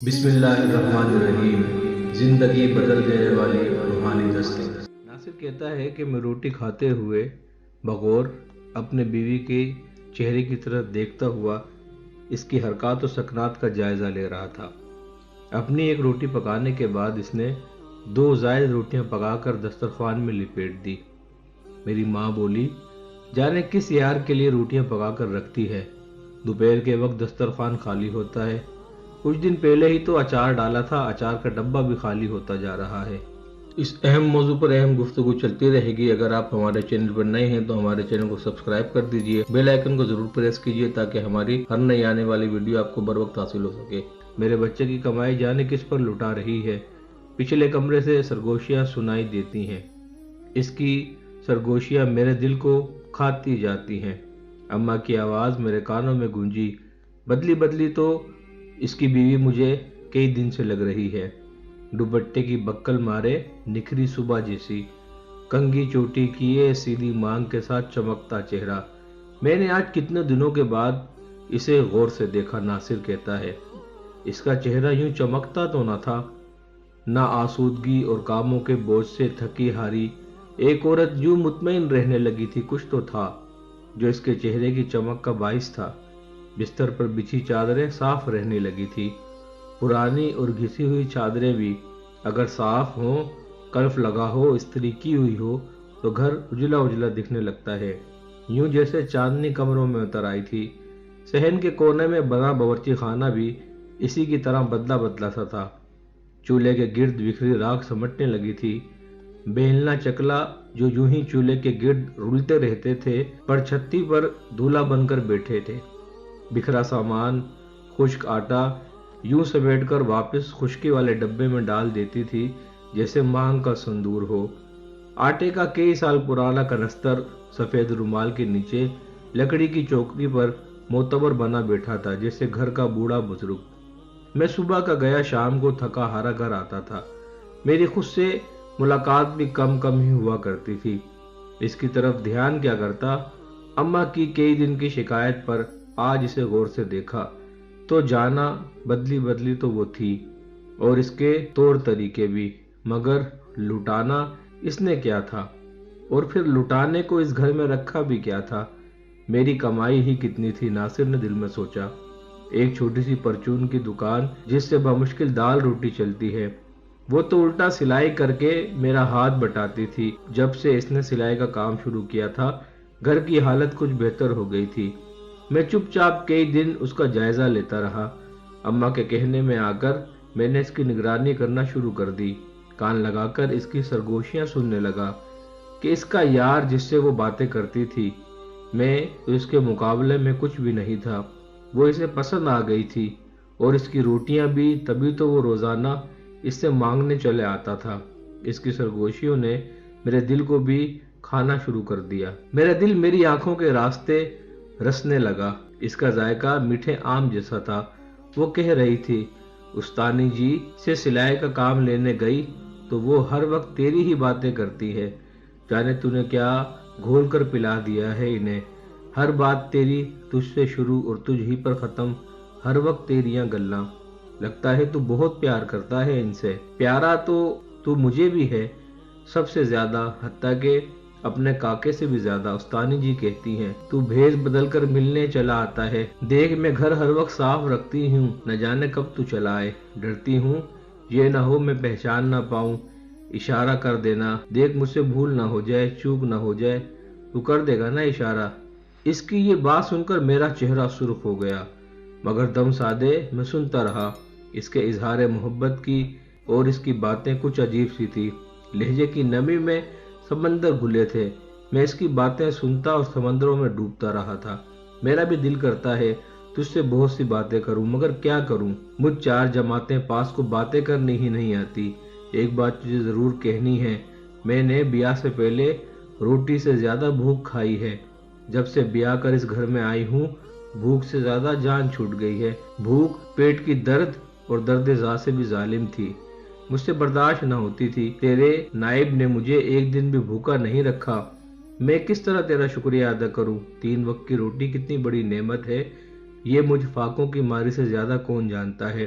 بسم اللہ الرحمن الرحیم۔ زندگی بدل دینے والی روحانی دستیں۔ ناصر کہتا ہے کہ میں روٹی کھاتے ہوئے بغور اپنے بیوی کے چہرے کی طرف دیکھتا ہوا اس کی حرکات و سکنات کا جائزہ لے رہا تھا۔ اپنی ایک روٹی پکانے کے بعد اس نے 2 زائد روٹیاں پکا کر دسترخوان میں لپیٹ دی۔ میری ماں بولی، جانے کس یار کے لیے روٹیاں پکا کر رکھتی ہے، دوپہر کے وقت دسترخوان خالی ہوتا ہے۔ کچھ دن پہلے ہی تو اچار ڈالا تھا، اچار کا ڈبہ بھی خالی ہوتا جا رہا ہے۔ اس اہم موضوع پر اہم گفتگو چلتی رہے گی۔ اگر آپ ہمارے چینل پر نئے ہیں تو ہمارے چینل کو سبسکرائب کر دیجئے، بیل آئیکن کو ضرور پریس کیجئے تاکہ ہماری ہر نئی آنے والی ویڈیو آپ کو بر وقت حاصل ہو سکے۔ میرے بچے کی کمائی جانے کس پر لٹا رہی ہے۔ پچھلے کمرے سے سرگوشیاں سنائی دیتی ہیں۔ اس کی سرگوشیاں میرے دل کو کھاتی جاتی ہیں۔ اماں کی آواز میرے کانوں میں گونجی۔ بدلی بدلی تو اس کی بیوی مجھے کئی دن سے لگ رہی ہے۔ دوپٹے کی بکل مارے نکھری صبح جیسی، کنگھی چوٹی کیے سیدھی مانگ کے ساتھ چمکتا چہرہ۔ میں نے آج کتنے دنوں کے بعد اسے غور سے دیکھا، ناصر کہتا ہے۔ اس کا چہرہ یوں چمکتا تو نہ تھا، نہ آسودگی اور کاموں کے بوجھ سے تھکی ہاری ایک عورت یوں مطمئن رہنے لگی تھی۔ کچھ تو تھا جو اس کے چہرے کی چمک کا باعث تھا۔ بستر پر بچھی چادریں صاف رہنے لگی تھی۔ پرانی اور گھسی ہوئی چادریں بھی اگر صاف ہوں، کلف لگا ہو، استری کی ہوئی ہو تو گھر اجلا اجلا دکھنے لگتا ہے، یوں جیسے چاندنی کمروں میں اتر آئی تھی۔ صحن کے کونے میں بنا باورچی خانہ بھی اسی کی طرح بدلا بدلا سا تھا۔ چولہے کے گرد بکھری راکھ سمٹنے لگی تھی۔ بیلنا چکلا جو یوں ہی چولہے کے گرد رولتے رہتے تھے، پر چھتی پر دولہا بن کر بیٹھے تھے۔ بکھرا سامان، خشک آٹا یوں سمیٹ کر واپس خشکی والے ڈبے میں ڈال دیتی تھی جیسے مانگ کا سندور ہو۔ آٹے کا کئی سال پرانا کنستر سفید رومال کے نیچے لکڑی کی چوکری پر معتبر بنا بیٹھا تھا جیسے گھر کا بوڑھا بزرگ۔ میں صبح کا گیا شام کو تھکا ہارا گھر آتا تھا۔ میری خود سے ملاقات بھی کم کم ہی ہوا کرتی تھی۔ اس کی طرف دھیان کیا کرتا۔ اماں کی کئی دن کی شکایت پر آج اسے غور سے دیکھا تو جانا بدلی بدلی تو وہ تھی، اور اس کے طور طریقے بھی، مگر لٹانا اس نے کیا تھا، اور پھر لٹانے کو اس گھر میں رکھا بھی کیا تھا۔ میری کمائی ہی کتنی تھی، ناصر نے دل میں سوچا۔ ایک چھوٹی سی پرچون کی دکان جس سے بمشکل دال روٹی چلتی ہے، وہ تو الٹا سلائی کر کے میرا ہاتھ بٹاتی تھی۔ جب سے اس نے سلائی کا کام شروع کیا تھا گھر کی حالت کچھ بہتر ہو گئی تھی۔ میں چپ چاپ کئی دن اس کا جائزہ لیتا رہا۔ اماں کے کہنے میں آ کر میں نے اس کی نگرانی کرنا شروع کر دی۔ کان لگا کر اس کی سرگوشیاں سننے لگا کہ اس کا یار جس سے وہ باتیں کرتی تھی، میں تو اس کے مقابلے میں کچھ بھی نہیں تھا۔ وہ اسے پسند آ گئی تھی، اور اس کی روٹیاں بھی، تبھی تو وہ روزانہ اس سے مانگنے چلے آتا تھا۔ اس کی سرگوشیوں نے میرے دل کو بھی کھانا شروع کر دیا۔ میرا دل میری آنکھوں کے راستے رسنے لگا۔ اس کا ذائقہ میٹھے آم جیسا تھا۔ وہ کہہ رہی تھی، استانی جی سے سلائی کا کام لینے گئی تو وہ ہر وقت تیری ہی باتیں کرتی ہے، جانے تو نے کیا گھول کر پلا دیا ہے انہیں۔ ہر بات تیری تجھ سے شروع اور تجھ ہی پر ختم، ہر وقت تیریاں گلاں۔ لگتا ہے تو بہت پیار کرتا ہے ان سے۔ پیارا تو مجھے بھی ہے، سب سے زیادہ، حتیٰ کہ اپنے کاکے سے بھی زیادہ۔ استانی جی کہتی ہیں تو بھیس بدل کر ملنے چلا آتا ہے۔ دیکھ میں گھر ہر وقت صاف رکھتی ہوں، نہ جانے کب تو چلا آئے۔ ڈرتی ہوں یہ نہ ہو میں پہچان نہ پاؤں، اشارہ کر دینا، دیکھ مجھ سے بھول نہ ہو جائے، چوک نہ ہو جائے، تو کر دے گا نا اشارہ۔ اس کی یہ بات سن کر میرا چہرہ سرخ ہو گیا، مگر دم سادے میں سنتا رہا۔ اس کے اظہار محبت کی اور اس کی باتیں کچھ عجیب سی تھی، لہجے کی نمی میں سمندر گھلے تھے۔ میں اس کی باتیں سنتا اور سمندروں میں ڈوبتا رہا تھا۔ میرا بھی دل کرتا ہے تجھ سے بہت سی باتیں کروں، مگر کیا کروں، مجھ 4 جماعتیں پاس کو باتیں کرنی ہی نہیں آتی۔ ایک بات تجھے ضرور کہنی ہے، میں نے بیاہ سے پہلے روٹی سے زیادہ بھوک کھائی ہے۔ جب سے بیاہ کر اس گھر میں آئی ہوں، بھوک سے زیادہ جان چھوٹ گئی ہے۔ بھوک پیٹ کی درد اور درد ذات سے بھی ظالم تھی، مجھ سے برداشت نہ ہوتی تھی۔ تیرے نائب نے مجھے ایک دن بھی بھوکا نہیں رکھا، میں کس طرح تیرا شکریہ ادا کروں۔ 3 وقت کی روٹی کتنی بڑی نعمت ہے، یہ مجھ فاقوں کی ماری سے زیادہ کون جانتا ہے۔